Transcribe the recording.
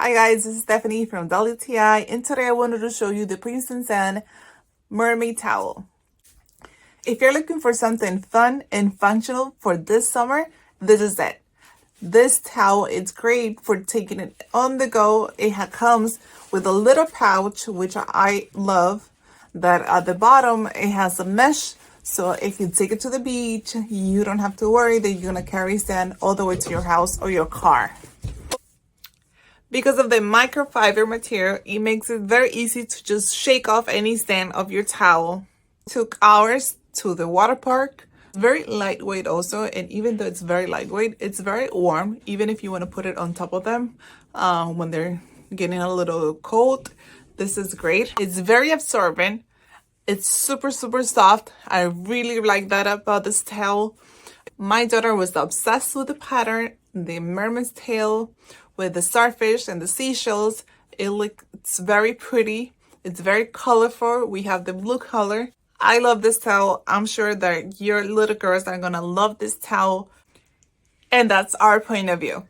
Hi guys, this is Stephanie from WTI, and today I wanted to show you the PRIS+SAND Mermaid towel. If you're looking for something fun and functional for this summer, this is it. This towel is great for taking it on the go. It comes with a little pouch, which I love, that at the bottom it has a mesh, so if you take it to the beach, you don't have to worry that you're gonna carry sand all the way to your house or your car. Because of the microfiber material, it makes it very easy to just shake off any sand of your towel. Took hours to the water park. Very lightweight also, and even though it's very lightweight, it's very warm, even if you want to put it on top of them when they're getting a little cold. This is great. It's very absorbent. It's super soft. I really like that about this towel. My daughter was obsessed with the pattern, the mermaid's tail with the starfish and the seashells. It's very pretty. It's very colorful. We have the blue color. I love this towel. I'm sure that your little girls are gonna love this towel. And that's our point of view.